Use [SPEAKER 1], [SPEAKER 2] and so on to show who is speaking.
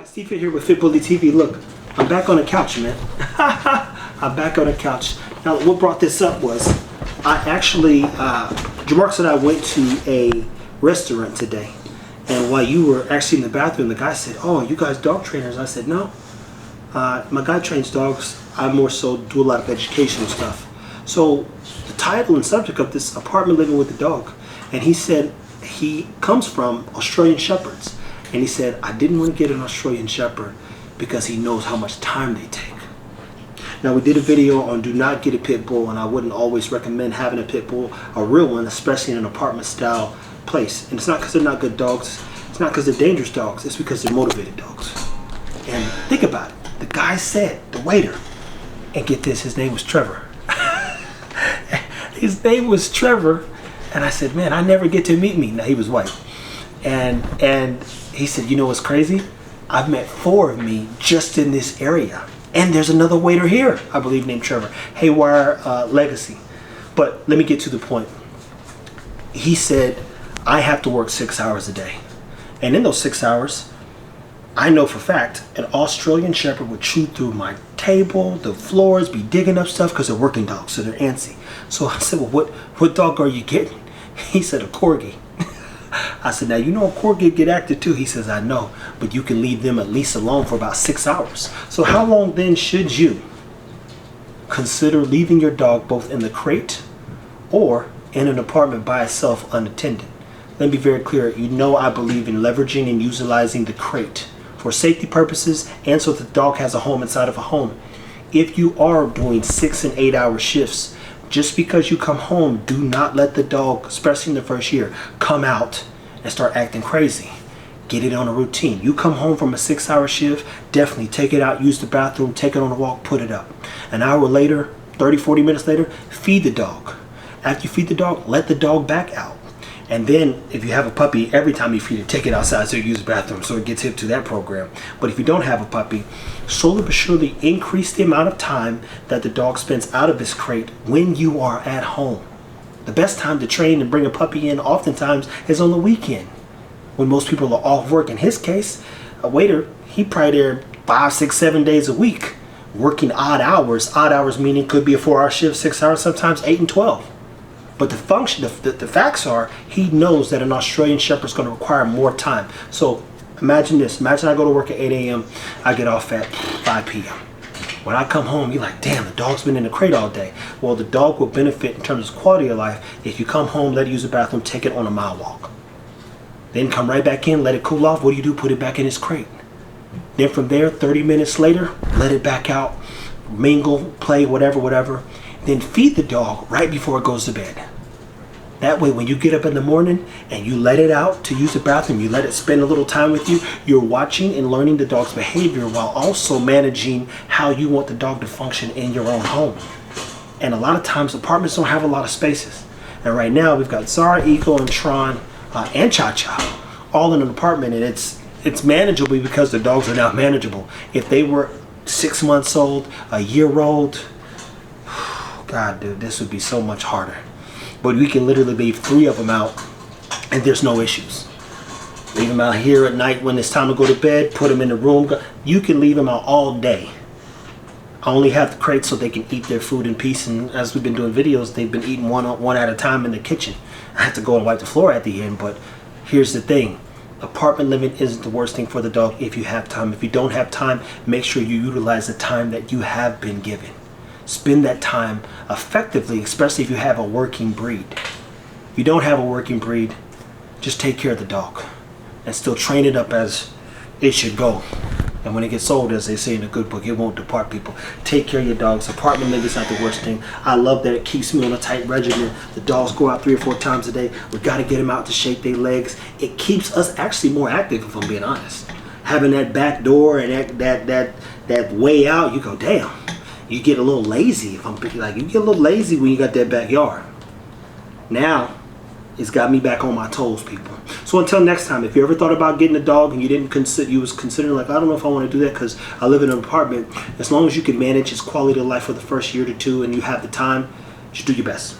[SPEAKER 1] Steve here with Fit Bully TV. Look, I'm back on the couch, man. I'm back on the couch. Now, what brought this up was I actually, Jamarcus and I went to a restaurant today. And while you were actually in the bathroom, the guy said, "Oh, you guys dog trainers?" I said, "No. My guy trains dogs. I more so do a lot of educational stuff." So the title and subject of this apartment living with the dog. And he said he comes from Australian Shepherds. And he said, I didn't want to get an Australian Shepherd because he knows how much time they take. Now, we did a video on do not get a pit bull, and I wouldn't always recommend having a pit bull, a real one, especially in an apartment style place. And it's not because they're not good dogs. It's not because they're dangerous dogs. It's because they're motivated dogs. And think about it. The guy said, the waiter, and get this, his name was Trevor. His name was Trevor. And I said, man, I never get to meet me. Now, he was white. And he said, you know what's crazy? I've met 4 of me just in this area. And there's another waiter here, I believe, named Trevor. Haywire Legacy. But let me get to the point. He said, I have to work 6 hours a day. And in those 6 hours, I know for a fact an Australian Shepherd would chew through my table, the floors, be digging up stuff because they're working dogs, so they're antsy. So I said, well, what dog are you getting? He said, a Corgi. I said, now, you know a Corgi get active too. He says, I know, but you can leave them at least alone for about 6 hours. So how long then should you consider leaving your dog both in the crate or in an apartment by itself unattended? Let me be very clear. You know I believe in leveraging and utilizing the crate for safety purposes and so that the dog has a home inside of a home. If you are doing 6 and 8 hour shifts, just because you come home, do not let the dog, especially in the first year, come out and start acting crazy. Get it on a routine. You come home from a 6 hour shift, definitely take it out, use the bathroom, take it on a walk, put it up. An hour later, 30, 40 minutes later, feed the dog. After you feed the dog, let the dog back out. And then if you have a puppy, every time you feed it, take it outside so you use the bathroom, so it gets hip to that program. But if you don't have a puppy, slowly but surely increase the amount of time that the dog spends out of his crate when you are at home. The best time to train and bring a puppy in oftentimes is on the weekend when most people are off work. In his case, a waiter, he probably there 5, 6, 7 days a week working odd hours. Odd hours meaning could be a 4 hour shift, 6 hours, sometimes 8 and 12. But the facts are, he knows that an Australian Shepherd is going to require more time. So imagine this. Imagine I go to work at 8 a.m. I get off at 5 p.m. When I come home, you're like, damn, the dog's been in the crate all day. Well, the dog will benefit in terms of quality of life if you come home, let it use the bathroom, take it on a mile walk. Then come right back in, let it cool off. What do? Put it back in its crate. Then from there, 30 minutes later, let it back out, mingle, play, whatever. Then feed the dog right before it goes to bed. That way, when you get up in the morning and you let it out to use the bathroom, you let it spend a little time with you, you're watching and learning the dog's behavior while also managing how you want the dog to function in your own home. And a lot of times, apartments don't have a lot of spaces. And right now, we've got Zara, Eco, and Tron, and Cha-Cha all in an apartment, and it's manageable because the dogs are now manageable. If they were 6 months old, a year old, God, dude, this would be so much harder. But we can literally leave 3 of them out and there's no issues. Leave them out here at night when it's time to go to bed, put them in the room. You can leave them out all day. I only have the crates so they can eat their food in peace, and as we've been doing videos, they've been eating one at a time in the kitchen. I have to go and wipe the floor at the end, but here's the thing. Apartment living isn't the worst thing for the dog if you have time. If you don't have time, make sure you utilize the time that you have been given. Spend that time effectively, especially if you have a working breed. If you don't have a working breed, just take care of the dog and still train it up as it should go. And when it gets old, as they say in the good book, it won't depart, people. Take care of your dogs. Apartment living is not the worst thing. I love that it keeps me on a tight regimen. The dogs go out 3 or 4 times a day. We got to get them out to shake their legs. It keeps us actually more active, if I'm being honest. Having that back door and that way out, you go, damn. You get a little lazy. If I'm like, you get a little lazy when you got that backyard. Now, it's got me back on my toes, people. So until next time, if you ever thought about getting a dog and you was considering like, I don't know if I want to do that because I live in an apartment. As long as you can manage its quality of life for the first year to 2 and you have the time, just do your best.